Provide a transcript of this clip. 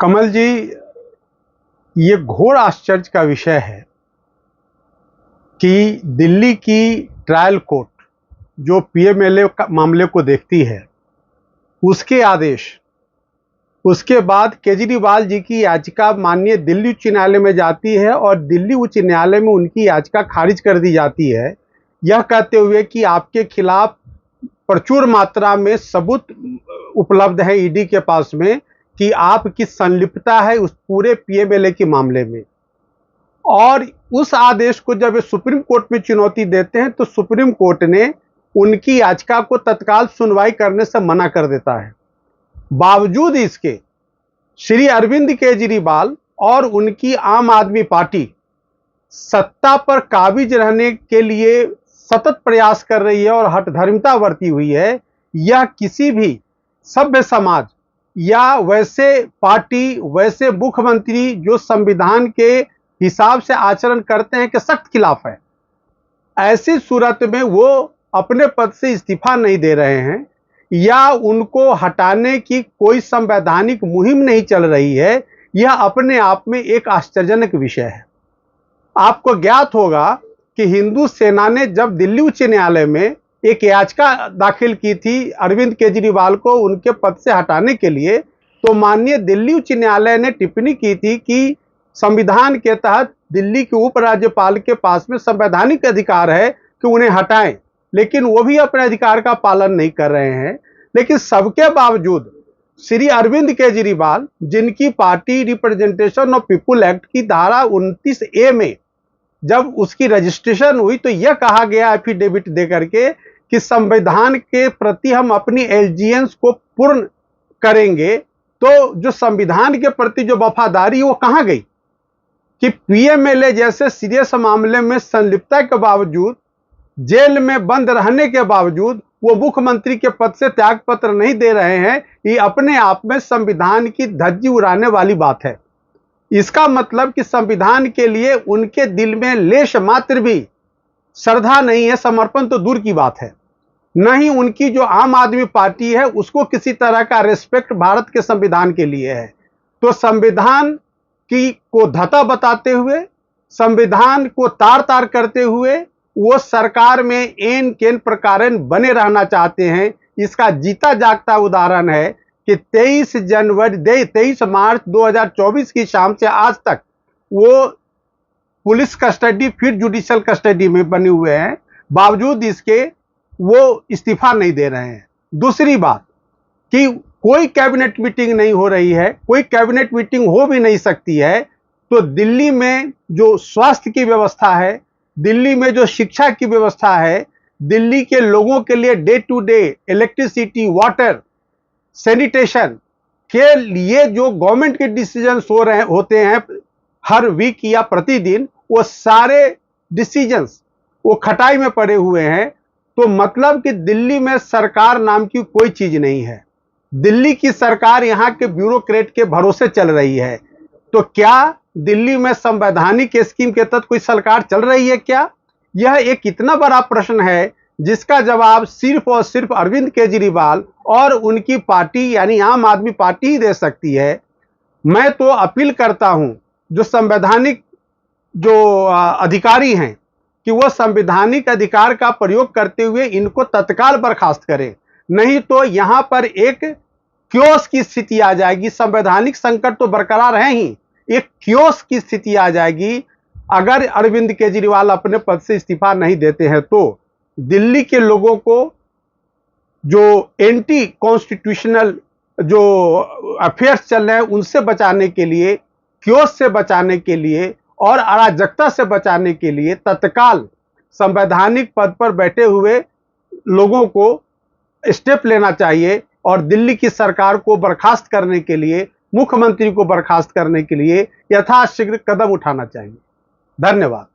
कमल जी, ये घोर आश्चर्य का विषय है कि दिल्ली की ट्रायल कोर्ट जो पीएमएलए मामले को देखती है, उसके आदेश, उसके बाद केजरीवाल जी की याचिका माननीय दिल्ली उच्च न्यायालय में जाती है और दिल्ली उच्च न्यायालय में उनकी याचिका खारिज कर दी जाती है, यह कहते हुए कि आपके खिलाफ प्रचुर मात्रा में सबूत उपलब्ध है ईडी के पास में कि आपकी संलिप्तता है उस पूरे पीएमएलए के मामले में। और उस आदेश को जब सुप्रीम कोर्ट में चुनौती देते हैं तो सुप्रीम कोर्ट ने उनकी याचिका को तत्काल सुनवाई करने से मना कर देता है। बावजूद इसके श्री अरविंद केजरीवाल और उनकी आम आदमी पार्टी सत्ता पर काबिज रहने के लिए सतत प्रयास कर रही है और हठधर्मिता बरती हुई है। यह किसी भी सभ्य समाज या वैसे पार्टी, वैसे मुख्यमंत्री जो संविधान के हिसाब से आचरण करते हैं के सख्त खिलाफ है। ऐसी सूरत में वो अपने पद से इस्तीफा नहीं दे रहे हैं या उनको हटाने की कोई संवैधानिक मुहिम नहीं चल रही है। यह अपने आप में एक आश्चर्यजनक विषय है। आपको ज्ञात होगा कि हिंदू सेना ने जब दिल्ली उच्च न्यायालय में एक याचिका दाखिल की थी अरविंद केजरीवाल को उनके पद से हटाने के लिए, तो माननीय दिल्ली उच्च न्यायालय ने टिप्पणी की थी कि संविधान के तहत दिल्ली के उपराज्यपाल के पास में संवैधानिक अधिकार है कि उन्हें हटाएं, लेकिन वो भी अपने अधिकार का पालन नहीं कर रहे हैं। लेकिन सबके बावजूद श्री अरविंद केजरीवाल, जिनकी party representation of people act की धारा 29A में जब उसकी रजिस्ट्रेशन हुई तो यह कहा गया एफिडेविट दे करके कि संविधान के प्रति हम अपनी एलिजियंस को पूर्ण करेंगे, तो जो संविधान के प्रति जो वफादारी वो कहां गई कि पीएमएलए जैसे सीरियस मामले में संलिप्तता के बावजूद, जेल में बंद रहने के बावजूद वो मुख्यमंत्री के पद से त्याग पत्र नहीं दे रहे हैं। ये अपने आप में संविधान की धज्जी उड़ाने वाली बात है। इसका मतलब कि संविधान के लिए उनके दिल में लेश मात्र भी श्रद्धा नहीं है, समर्पण तो दूर की बात है। न ही उनकी जो आम आदमी पार्टी है उसको किसी तरह का रिस्पेक्ट भारत के संविधान के लिए है। तो संविधान की को धता बताते हुए, संविधान को तार तार करते हुए वो सरकार में एन केन प्रकार बने रहना चाहते हैं। इसका जीता जागता उदाहरण है कि 23 मार्च 2024 की शाम से आज तक वो पुलिस कस्टडी फिर जुडिशियल कस्टडी में बने हुए हैं, बावजूद इसके वो इस्तीफा नहीं दे रहे हैं। दूसरी बात कि कोई कैबिनेट मीटिंग नहीं हो रही है, कोई कैबिनेट मीटिंग हो भी नहीं सकती है। तो दिल्ली में जो स्वास्थ्य की व्यवस्था है, दिल्ली में जो शिक्षा की व्यवस्था है, दिल्ली के लोगों के लिए day to day electricity, water, sanitation के लिए जो गवर्नमेंट के डिसीजंस होते हैं हर वीक या प्रतिदिन, वो सारे डिसीजंस वो खटाई में पड़े हुए हैं। तो मतलब कि दिल्ली में सरकार नाम की कोई चीज नहीं है। दिल्ली की सरकार यहाँ के ब्यूरोक्रेट के भरोसे चल रही है। तो क्या दिल्ली में संवैधानिक स्कीम के तहत कोई सरकार चल रही है क्या? यह एक इतना बड़ा प्रश्न है जिसका जवाब सिर्फ और सिर्फ अरविंद केजरीवाल और उनकी पार्टी यानी आम आदमी पार्टी ही दे सकती है। मैं तो अपील करता हूं जो संवैधानिक जो अधिकारी हैं कि वो संवैधानिक अधिकार का प्रयोग करते हुए इनको तत्काल बर्खास्त करें, नहीं तो यहां पर एक क्योस की स्थिति आ जाएगी। संवैधानिक संकट तो बरकरार है ही, एक क्योस की स्थिति आ जाएगी अगर अरविंद केजरीवाल अपने पद से इस्तीफा नहीं देते हैं। तो दिल्ली के लोगों को जो एंटी कॉन्स्टिट्यूशनल जो अफेयर्स चल रहे हैं उनसे बचाने के लिए, क्योस से बचाने के लिए और अराजकता से बचाने के लिए तत्काल संवैधानिक पद पर बैठे हुए लोगों को स्टेप लेना चाहिए और दिल्ली की सरकार को बर्खास्त करने के लिए, मुख्यमंत्री को बर्खास्त करने के लिए यथाशीघ्र कदम उठाना चाहिए। धन्यवाद।